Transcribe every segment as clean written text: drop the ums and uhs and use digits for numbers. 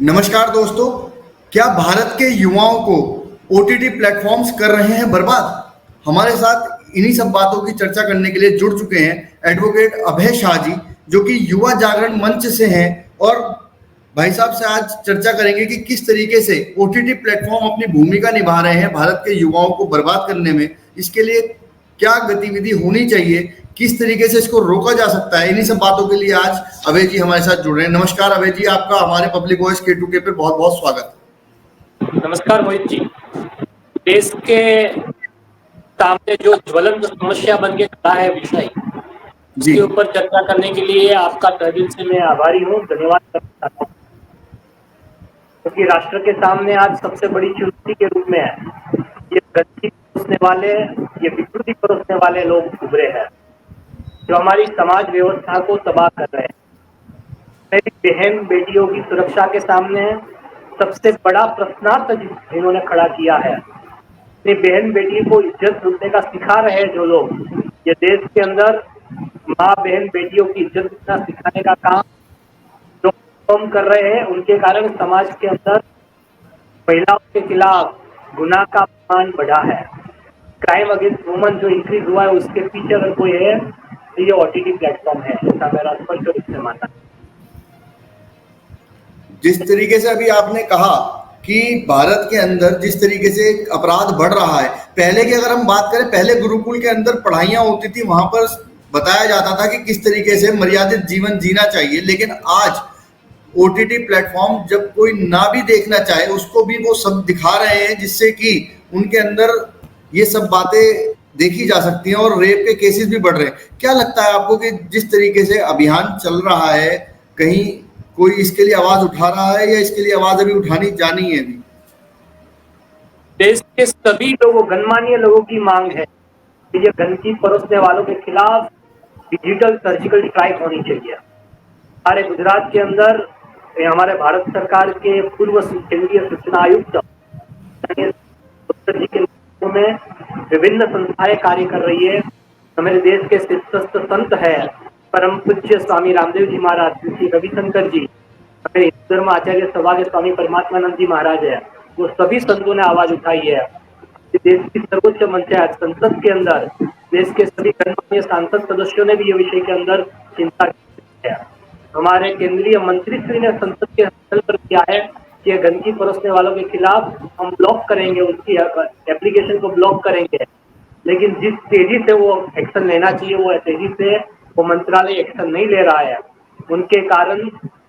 नमस्कार दोस्तों। क्या भारत के युवाओं को ओटीटी प्लेटफॉर्म्स कर रहे हैं बर्बाद? हमारे साथ इन्हीं सब बातों की चर्चा करने के लिए जुड़ चुके हैं एडवोकेट अभय शाह जी, जो कि युवा जागरण मंच से हैं। और भाई साहब से आज चर्चा करेंगे कि किस तरीके से ओटीटी प्लेटफॉर्म अपनी भूमिका निभा रहे हैं भारत के युवाओं को बर्बाद करने में। इसके लिए क्या गतिविधि होनी चाहिए, किस तरीके से इसको रोका जा सकता है, इन्हीं सब बातों के लिए आज अभय जी हमारे साथ जुड़ रहे हैं। नमस्कार अभय जी, आपका हमारे पब्लिक वॉइस के पे बहुत बहुत स्वागत। नमस्कार मोहित जी। देश के सामने जो ज्वलंत समस्या बन के खड़ा है विषय, जी। उसके ऊपर चर्चा करने के लिए आपका तहे दिल से मैं आभारी हूँ, धन्यवाद करना चाहता हूँ। क्योंकि राष्ट्र के सामने आज सबसे बड़ी चुनौती के रूप में है ये गंदगी परोसने वाले, ये विकृति परोसने वाले लोग उभरे हैं, जो हमारी समाज व्यवस्था को तबाह कर रहे हैं। मेरी बहन बेटियों की सुरक्षा के सामने सबसे बड़ा प्रश्नार्थ जिन्होंने खड़ा किया है, अपनी बहन बेटी को इज्जत लूटने का सिखा रहे हैं जो लोग, ये देश के अंदर माँ बहन बेटियों की इज्जत लूटना सिखाने का काम जो हम कर रहे हैं, उनके कारण समाज के अंदर महिलाओं के खिलाफ गुनाह का मान बढ़ा है। क्राइम अगेंस्ट वुमन जो इंक्रीज हुआ है, उसके पीछे अगर कोई है तो ये ओटीटी प्लेटफॉर्म है, ऐसा मेरा स्पष्ट रूप से मानना है। जिस तरीके से अभी आपने कहा कि भारत के अंदर जिस तरीके से अपराध बढ़ रहा है, पहले की अगर हम बात करें, पहले गुरुकुल के अंदर पढ़ाइयाँ होती थी, वहां पर बताया जाता था कि किस तरीके से मर्यादित जीवन जीना चाहिए। लेकिन आज ओटीटी प्लेटफॉर्म जब कोई ना भी देखना चाहे उसको भी वो सब दिखा रहे हैं, जिससे कि उनके अंदर ये सब बातें देखी जा सकती हैं और रेप के केसेस भी बढ़ रहे हैं। क्या लगता है आपको कि जिस तरीके से अभियान चल रहा है, कहीं कोई इसके लिए आवाज उठा रहा है या इसके लिए आवाज अभी उठानी जानी है? अभी देश के सभी लोगों, गणमान्य लोगों की मांग है कि ये गंदगी परोसने वालों के खिलाफ डिजिटल सर्जिकल स्ट्राइक होनी चाहिए। हमारे गुजरात के अंदर हमारे भारत सरकार के पूर्व केंद्रीय सूचना आयुक्त जी के नेतृत्व में विभिन्न संस्थाएं कार्य कर रही है। हमारे देश के शीर्षस्थ संत है परम पूज्य स्वामी रामदेव जी महाराज, श्री रविशंकर जी, हमारे हिंदू धर्म आचार्य सभा के स्वामी परमात्मानंद जी महाराज है, वो सभी संतों ने आवाज उठाई है। देश की सर्वोच्च मंच है संसद के अंदर, देश के सभी गणमान्य सांसद सदस्यों ने भी ये विषय के अंदर चिंता की है। हमारे केंद्रीय मंत्री श्री ने संसद के स्थल पर किया है कि गंदगी परोसने वालों के खिलाफ हम ब्लॉक करेंगे, उसकी एप्लीकेशन को ब्लॉक करेंगे। लेकिन जिस तेजी से वो एक्शन लेना चाहिए, वो तेजी से वो मंत्रालय एक्शन नहीं ले रहा है। उनके कारण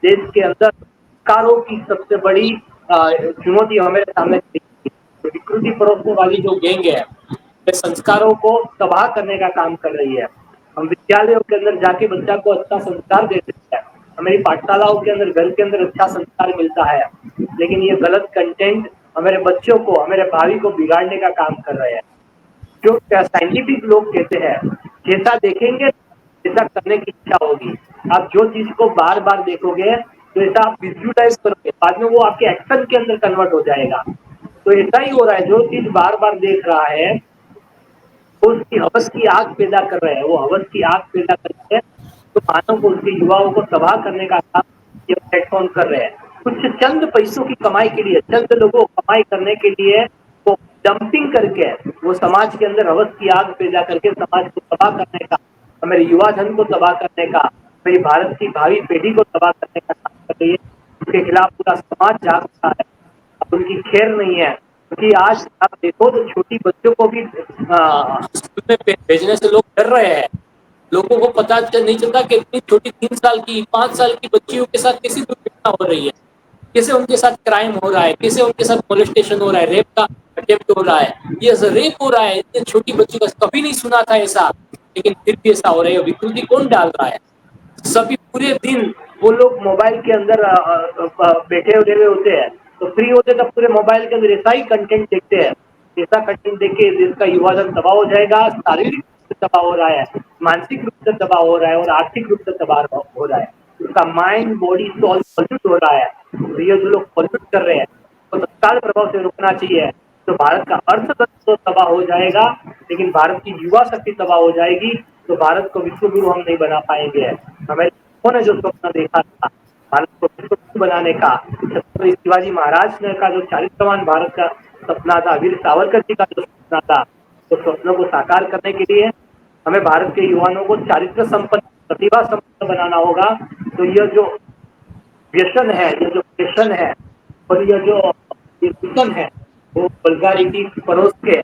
देश के अंदर सरकारों की सबसे बड़ी चुनौती हमारे सामने विकृति परोसने वाली जो गैंग है, वे संस्कारों को तबाह करने का काम कर रही है। हम विद्यालयों के अंदर जाके बच्चा को अच्छा संस्कार देते हैं, हमारी पाठशालाओं के अंदर, घर के अंदर अच्छा संस्कार मिलता है, लेकिन ये गलत कंटेंट हमारे बच्चों को, हमारे भावी को बिगाड़ने का काम कर रहे हैं। जो साइंटिफिक लोग कहते हैं, जैसा देखेंगे जैसा करने की इच्छा होगी। आप जो चीज को बार बार देखोगे तो ऐसा आप विजुअलाइज करोगे, बाद में वो आपके एक्शन के अंदर कन्वर्ट हो जाएगा। तो ऐसा ही हो रहा है, जो चीज बार बार देख रहा है तो उसकी हवस की आग पैदा कर रहे हैं, वो हवस की आग पैदा करके तो मानव को, उसके युवाओं को तबाह करने का काम ये प्लेटफॉर्म कर रहे हैं। कुछ चंद पैसों की कमाई के लिए, चंद लोगों को कमाई करने के लिए वो डंपिंग करके वो समाज के अंदर हवस की आग पैदा करके समाज को तबाह करने का, हमारे युवा धन को तबाह करने का, हमारी भारत की भावी पीढ़ी को तबाह करने का काम कर रही है। उसके खिलाफ पूरा समाज जाग रहा है, अब उनकी खैर नहीं है। क्योंकि आज आप देखो तो छोटी बच्चों को भी स्कूल में भेजने से लोग डर रहे हैं। लोगों को पता नहीं चलता कि इतनी छोटी 3 साल की, 5 साल की बच्चियों के साथ कैसी दुर्घटना हो रही है, कैसे उनके साथ क्राइम हो रहा है, कैसे उनके साथ मोलेस्टेशन हो रहा है, रेप का अटेम्प्ट हो रहा है, ये रेप हो रहा है। इतनी छोटी बच्ची का कभी नहीं सुना था ऐसा, लेकिन फिर भी ऐसा हो रहा है। विकृति कौन डाल रहा है? सभी पूरे दिन वो लोग मोबाइल के अंदर बैठे हुए होते हैं, तो फ्री होते तब पूरे मोबाइल के अंदर ऐसा ही कंटेंट देखते हैं। ऐसा कंटेंट देख के देश का युवा धन तबाह हो जाएगा, शारीरिक रूप से तबाह हो रहा है, मानसिक रूप से तबाह हो रहा है और आर्थिक रूप से तबाह हो रहा है। उसका माइंड, बॉडी, सोल पॉल्यूट हो रहा है। तो ये जो लोग पॉल्यूट कर रहे हैं तो तत्काल प्रभाव से रोकना चाहिए। तो भारत का अर्थतंत्र तो तबाह हो जाएगा, लेकिन भारत की युवा शक्ति तबाह हो जाएगी। तो भारत को विश्व गुरु हम नहीं बना पाएंगे। हमें ने जो स्वप्न देखा था भारत को विश्व बनाने का छत्रपति शिवाजी महाराज ने का जो चारित्रवान भारत का सपना था, वीर सावरकर जी का जो सपना था, तो स्वप्नों को साकार करने के लिए हमें भारत के युवाओं को चारित्र संपन्न, प्रतिभा संपन्न बनाना होगा। तो यह जो व्यसन है, ये जो पैशन है और ये दूषण है, वो वल्गारिटी परोस के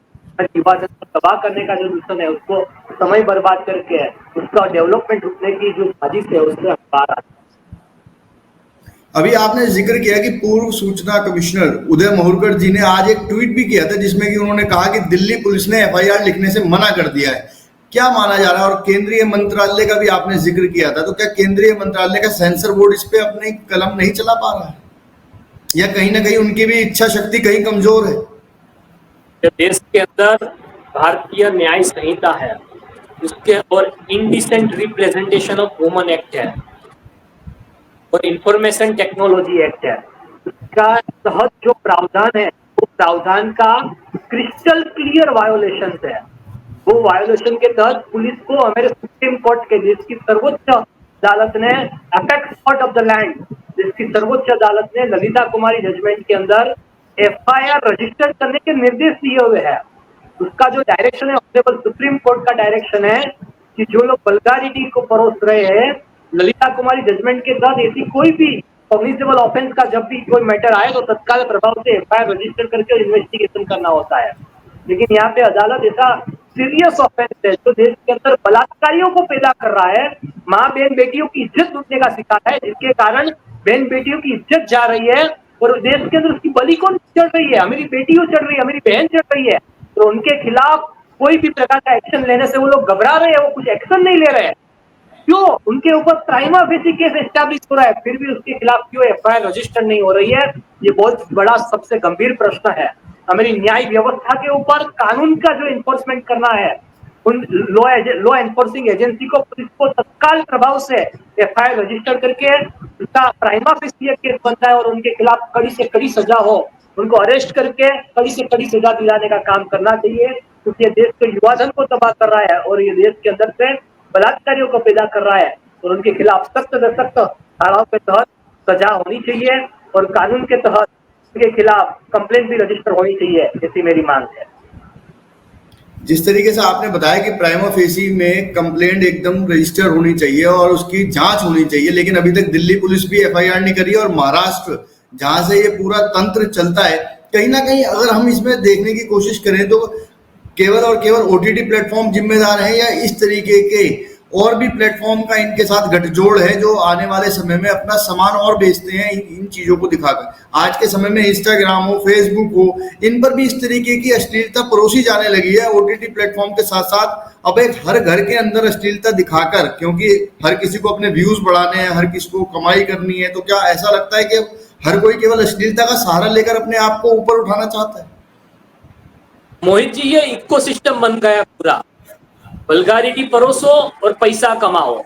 युवा जन को तबाह करने का जो दूषण है, उसको समय बर्बाद करके उसका डेवलपमेंट रुकने की जो साजिश है, उससे हम बाहर आते हैं। अभी आपने जिक्र किया कि पूर्व सूचना कमिश्नर उदय महुरकर जी ने आज एक ट्वीट भी किया था जिसमें कि उन्होंने कहा कि दिल्ली पुलिस ने एफआईआर लिखने से मना कर दिया है। क्या माना जा रहा है? और केंद्रीय मंत्रालय का भी आपने जिक्र किया था, तो क्या केंद्रीय मंत्रालय का सेंसर बोर्ड इस पे अपनी कलम नहीं चला पा रहा है, या कहीं ना कहीं उनकी भी इच्छा शक्ति कहीं कमजोर है? देश के अंदर भारतीय न्याय संहिता है, उसके और indecent representation of woman act है और इंफॉर्मेशन टेक्नोलॉजी एक्ट है। उसका तहत जो प्रावधान है, वो प्रावधान का क्रिस्टल क्लियर वायोलेशन है। वो वायोलेशन के तहत पुलिस को हमारे सुप्रीम कोर्ट के, जिसकी सर्वोच्च अदालत ने apex court of the land, जिसकी सर्वोच्च अदालत ने ललिता कुमारी जजमेंट के अंदर एफआईआर रजिस्टर करने के निर्देश दिए हुए हैं। उसका जो डायरेक्शन है, ऑनरेबल सुप्रीम कोर्ट का डायरेक्शन है कि जो लोग वल्गारिटी को परोस रहे हैं, ललिता कुमारी जजमेंट के तहत ऐसी कोई भी कॉग्निजेबल ऑफेंस का जब भी कोई मैटर आए तो तत्काल प्रभाव से एफआईआर रजिस्टर करके इन्वेस्टिगेशन करना होता है। लेकिन यहाँ पे अदालत ऐसा सीरियस ऑफेंस है जो देश के अंदर बलात्कारियों को पैदा कर रहा है, माँ बहन बेटियों की इज्जत लूटने का शिकार है, जिसके कारण बहन बेटियों की इज्जत जा रही है और देश के अंदर उसकी बलि कौन चढ़ रही है? हमारी बेटियों चढ़ रही है, हमारी बहन चढ़ रही है। तो उनके खिलाफ कोई भी प्रकार का एक्शन लेने से वो लोग घबरा रहे हैं, वो कुछ एक्शन नहीं ले रहे हैं। क्यों? उनके ऊपर प्राइमा फेसी केस एस्टैब्लिश हो रहा है, फिर भी उसके खिलाफ क्यों एफआईआर रजिस्टर नहीं हो रही है? ये बहुत बड़ा सबसे गंभीर प्रश्न है। हमारी न्याय व्यवस्था के ऊपर कानून का जो इन्फोर्समेंट करना है, उन लॉ एनफोर्सिंग एजेंसी को, पुलिस को तत्काल प्रभाव से एफआईआर रजिस्टर करके उनका प्राइमा फेसी केस बनता है और उनके खिलाफ कड़ी से कड़ी सजा हो, उनको अरेस्ट करके कड़ी से कड़ी सजा दिलाने का काम करना चाहिए, क्योंकि ये देश के युवा धन को तबाह कर रहा है और ये देश के अंदर से बलात्कारियों को पैदा कर रहा है और उनके खिलाफ सख्त से सख्त धाराओं के तहत सजा होनी चाहिए और कानून के तहत उनके खिलाफ कंप्लेंट भी रजिस्टर होनी चाहिए, ऐसी मेरी मांग है। जिस तरीके से आपने बताया कि प्राइमा फेसी में कंप्लेंट एकदम रजिस्टर होनी चाहिए और उसकी जांच होनी चाहिए, लेकिन अभी तक दिल्ली पुलिस भी एफआईआर नहीं करी है और महाराष्ट्र जहां से ये पूरा तंत्र चलता है, कहीं ना कहीं अगर हम इसमें देखने की कोशिश करें तो केवल और केवल ओटीटी प्लेटफॉर्म जिम्मेदार हैं, या इस तरीके के और भी प्लेटफॉर्म का इनके साथ गठजोड़ है जो आने वाले समय में अपना सामान और बेचते हैं इन चीजों को दिखाकर? आज के समय में इंस्टाग्राम हो, फेसबुक हो, इन पर भी इस तरीके की अश्लीलता परोसी जाने लगी है ओटीटी प्लेटफॉर्म के साथ साथ। अब एक हर घर के अंदर अश्लीलता दिखाकर, क्योंकि हर किसी को अपने व्यूज बढ़ाने हैं, हर किसी को कमाई करनी है, तो क्या ऐसा लगता है कि हर कोई केवल अश्लीलता का सहारा लेकर अपने आप को ऊपर उठाना चाहता है? मोहित जी, ये इकोसिस्टम बन गया पूरा। वल्गारिटी परोसो और पैसा कमाओ,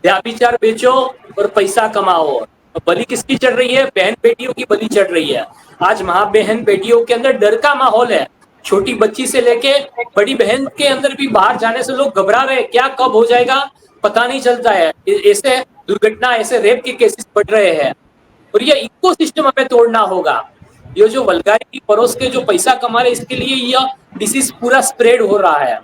व्याभिचार बेचो और पैसा कमाओ। बलि किसकी चढ़ रही है? बहन बेटियों की बलि चढ़ रही है। आज माँ बहन बेटियों के अंदर डर का माहौल है। छोटी बच्ची से लेके बड़ी बहन के अंदर भी बाहर जाने से लोग घबरा रहे हैं, क्या कब हो जाएगा पता नहीं चलता है। ऐसे दुर्घटना, ऐसे रेप के केसेस बढ़ रहे हैं और ये इकोसिस्टम हमें तोड़ना होगा। ये जो वल्गारिटी परोस के जो पैसा कमा रहे, इसके लिए यह डिसीज पूरा स्प्रेड हो रहा है।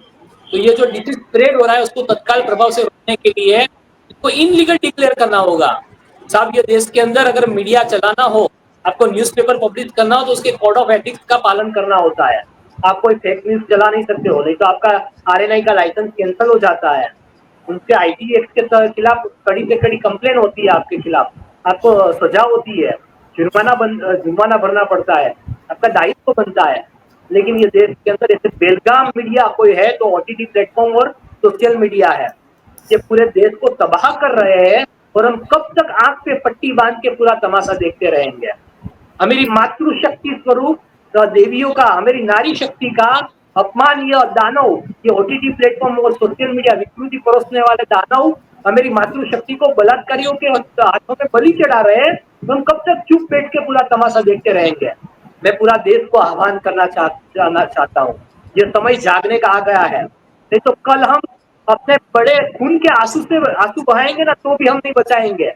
तो ये जो डिसीज स्प्रेड हो रहा है, उसको तत्काल प्रभाव से रोकने के लिए इसको इनलीगल डिक्लेयर करना होगा। साहब, ये देश के अंदर अगर मीडिया चलाना हो, आपको न्यूज़पेपर पब्लिश करना हो, तो उसके कोड ऑफ एथिक्स का पालन करना होता है। आप कोई फेक न्यूज चला नहीं सकते हो, नहीं तो आपका आरएनआई का लाइसेंस कैंसिल हो जाता है। उनके आईटी एक्ट के खिलाफ कड़ी से कड़ी कंप्लेन होती है, आपके खिलाफ आपको सजा होती है, जुर्माना भरना पड़ता है, आपका दायित्व बनता है। लेकिन ये देश के अंदर ऐसे बेलगाम मीडिया कोई है तो ओटीटी प्लेटफॉर्म और सोशल मीडिया है, ये पूरे देश को तबाह कर रहे हैं और हम कब तक आंख पे पट्टी बांध के पूरा तमाशा देखते रहेंगे? हमारी मातृशक्ति स्वरूप देवियों का, हमारी नारी शक्ति का अपमान, ये दानव, ये ओटीटी प्लेटफॉर्म और सोशल मीडिया विकृति परोसने वाले दानव हमारी मातृशक्ति को बलात्कारियों के हाथों में बलि चढ़ा रहे हैं, तो हम कब तक चुप बैठ के पूरा तमाशा देखते रहेंगे? मैं पूरा देश को आह्वान करना चाहता हूँ, ये समय जागने का आ गया है। नहीं तो कल हम अपने बड़े खून के आंसू बहाएंगे ना, तो भी हम नहीं बचाएंगे।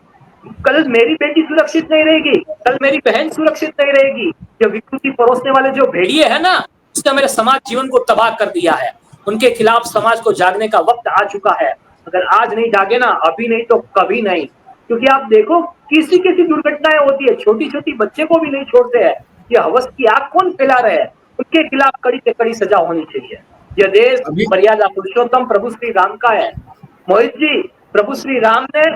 कल मेरी बेटी सुरक्षित नहीं रहेगी, कल मेरी बहन सुरक्षित नहीं रहेगी। जो विकृति परोसने वाले जो भेड़िए है ना, उसने मेरे समाज जीवन को तबाह कर दिया है। उनके खिलाफ समाज को जागने का वक्त आ चुका है। अगर आज नहीं जागे ना, अभी नहीं तो कभी नहीं। क्योंकि आप देखो किसी किसी दुर्घटनाएं होती है, छोटी छोटी बच्चे को भी नहीं छोड़ते हैं। ये हवस की आग कौन फैला रहे हैं? उनके खिलाफ कड़ी से कड़ी सजा होनी चाहिए। यह देश अभी मर्यादा पुरुषोत्तम प्रभु श्री राम का है। मोहित जी, प्रभु श्री राम ने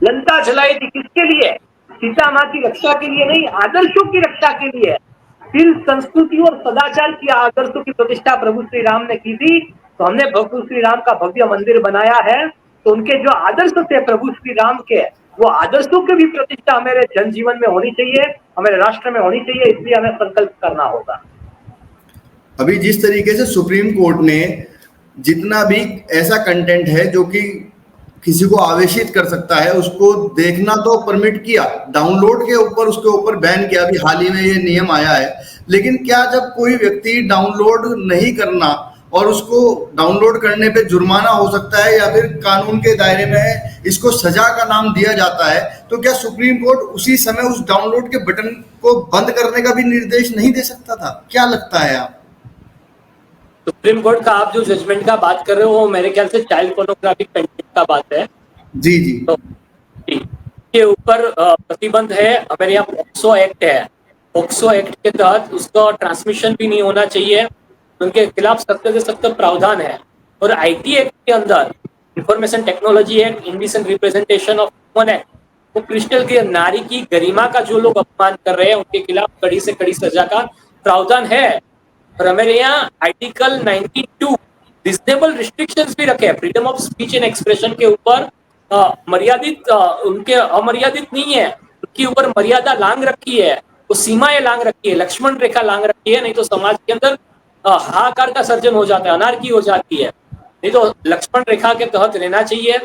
लंका जलाई थी किसके लिए? सीता माँ की रक्षा के लिए नहीं, आदर्शों की रक्षा के लिए। फिर संस्कृति और सदाचार की आदर्शों की प्रतिष्ठा प्रभु श्री राम ने की थी, तो हमने प्रभु श्री राम का भव्य मंदिर बनाया है। तो उनके जो आदर्श थे प्रभु श्री राम के, वो आदर्शों की भी प्रतिष्ठा हमारे जनजीवन में होनी चाहिए, हमारे राष्ट्र में होनी चाहिए। इसलिए हमें संकल्प करना होगा। अभी जिस तरीके से सुप्रीम कोर्ट ने जितना भी ऐसा कंटेंट है जो कि किसी को आवेशित कर सकता है उसको देखना तो परमिट किया, डाउनलोड के ऊपर उसके ऊपर बैन किया। अभी हाल ही में ये नियम आया है। लेकिन क्या जब कोई व्यक्ति डाउनलोड नहीं करना और उसको डाउनलोड करने पे जुर्माना हो सकता है या फिर कानून के दायरे में इसको सजा का नाम दिया जाता है, तो क्या सुप्रीम कोर्ट उसी समय उस डाउनलोड के बटन को बंद करने का भी निर्देश नहीं दे सकता था? क्या लगता है आप? सुप्रीम कोर्ट का आप जो जजमेंट का बात कर रहे हो, वो मेरे ख्याल से चाइल्ड पोर्नोग्राफिक कंटेंट का बात है। जी जी। तो के ऊपर प्रतिबंध है। हमारे यहाँ पॉक्सो एक्ट है। पॉक्सो एक्ट के तहत उसका ट्रांसमिशन भी नहीं होना चाहिए। उनके खिलाफ सख्त से सख्त प्रावधान है। और आईटी एक्ट के अंदर information technology act, indecent representation of human act, वो क्रिस्टल क्लियर नारी की गरिमा का जो लोग अपमान कर रहे हैं उनके खिलाफ कड़ी से कड़ी सजा का प्रावधान है। और हमारे यहाँ आर्टिकल 92 रिजनेबल रिस्ट्रिक्शंस भी रखे हैं। Freedom of speech and expression के ऊपर मर्यादित उनके अमर्यादित नहीं है, उनके ऊपर मर्यादा लांग रखी है, वो सीमाएं लांग रखी है, लक्ष्मण रेखा लांग रखी है। नहीं तो समाज के अंदर हाहाकार का सर्जन हो जाता है, अनार्की हो जाती है। नहीं तो लक्ष्मण रेखा के तहत रहना चाहिए।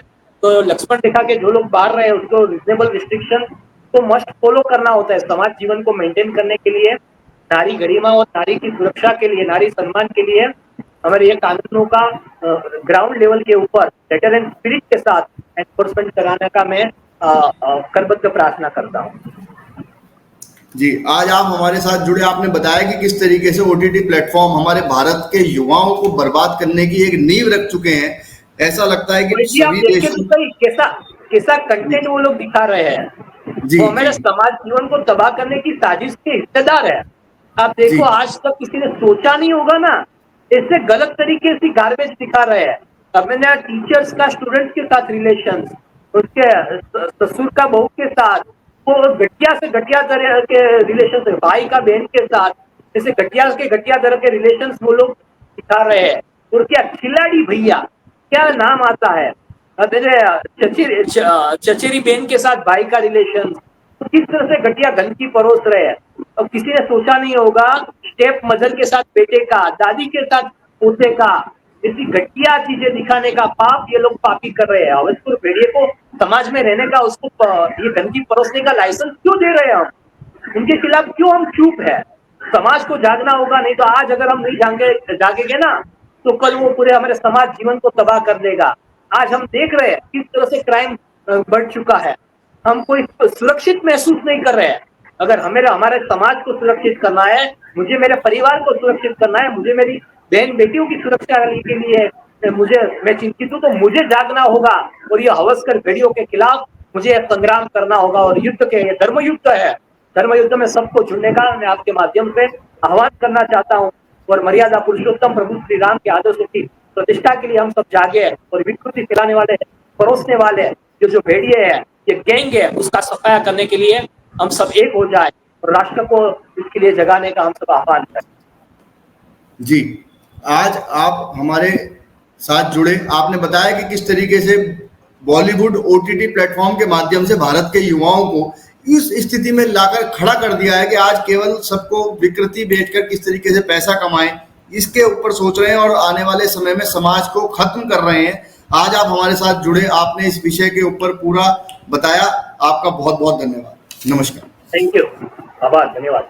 तो लक्ष्मण रेखा के जो लोग बाहर रहे हैं उसको रिजनेबल रिस्ट्रिक्शन तो मस्ट फॉलो करना होता है। समाज जीवन को मेंटेन करने के लिए, नारी गरिमा और नारी की सुरक्षा के लिए, नारी सम्मान के लिए हमारे ये कानूनों का ग्राउंड लेवल के ऊपर लेटर एंड स्पिरिट के साथ एनफोर्समेंट कराने का मैं करबद्ध प्रार्थना करता हूँ। जी, आज आप हमारे साथ जुड़े। आपने बताया कि किस तरीके से ओटीटी प्लेटफॉर्म हमारे भारत के युवाओं को बर्बाद करने की एक नींव रख चुके हैं। ऐसा लगता है कि जी, आप सभी देखिए देशों तो सही कैसा कंटेंट वो लोग दिखा रहे हैं। जी वो हमारे जी समाज जीवन को तबाह करने की साजिश के हिस्सेदार है। आप जी देखो आज तक किसी ने सोचा नहीं होगा ना, इससे गलत तरीके से गार्बेज दिखा रहे हैं। अब मैंने टीचर्स का स्टूडेंट्स के साथ रिलेशन, उसके ससुर का बहू के साथ, वो घटिया से घटिया तरह के रिलेशन, भाई का बहन के साथ, जैसे घटिया तरह के रिलेशन वो लोग दिखा रहे हैं। और क्या खिलाड़ी भैया क्या नाम आता है, चचेरी बहन के साथ भाई का रिलेशन, तो किस तरह से घटिया गंदगी परोस रहे हैं। अब किसी ने सोचा नहीं होगा स्टेप मदर के साथ बेटे का, दादी के साथ पोते का, ऐसी घटिया चीजें दिखाने का पाप ये लोग पापी कर रहे हैं। अवधपुर भेड़िए को समाज में रहने का, उसको ये गंदगी परोसने का लाइसेंस क्यों दे रहे हैं हम? उनके खिलाफ क्यों हम चुप है? समाज को जागना होगा। नहीं तो आज अगर हम नहीं जागेंगे ना, तो कल वो पूरे हमारे समाज जीवन को तबाह कर देगा। आज हम देख रहे हैं किस तरह से क्राइम बढ़ चुका है। हम कोई सुरक्षित महसूस नहीं कर रहे हैं। अगर हमारे समाज को सुरक्षित करना है, मुझे मेरे परिवार को सुरक्षित करना है, मुझे मेरी बहन बेटियों की सुरक्षा के लिए मैं चिंतित हूँ, तो मुझे जागना होगा और ये हवसकर भेड़ियों के खिलाफ मुझे संग्राम करना होगा। और युद्ध के ये धर्म युद्ध है। धर्म युद्ध में सबको जुड़ने का मैं आपके माध्यम से आह्वान करना चाहता हूँ। और मर्यादा पुरुषोत्तम प्रभु श्री राम के आदर्शों की प्रतिष्ठा के लिए हम सब जागे और विकृति फैलाने वाले, परोसने वाले जो भेड़िए है, ये गैंग है, उसका सफाया करने के लिए हम सब एक हो जाए और राष्ट्र को इसके लिए जगाने का हम सब आह्वान करें। जी, आज आप हमारे साथ जुड़े। आपने बताया कि किस तरीके से बॉलीवुड ओटीटी प्लेटफॉर्म के माध्यम से भारत के युवाओं को इस स्थिति में लाकर खड़ा कर दिया है कि आज केवल सबको विकृति बेचकर किस तरीके से पैसा कमाएं, इसके ऊपर सोच रहे हैं और आने वाले समय में समाज को खत्म कर रहे हैं। आज आप हमारे साथ जुड़े, आपने इस विषय के ऊपर पूरा बताया। आपका बहुत बहुत धन्यवाद। नमस्कार। Thank you. आभार, धन्यवाद।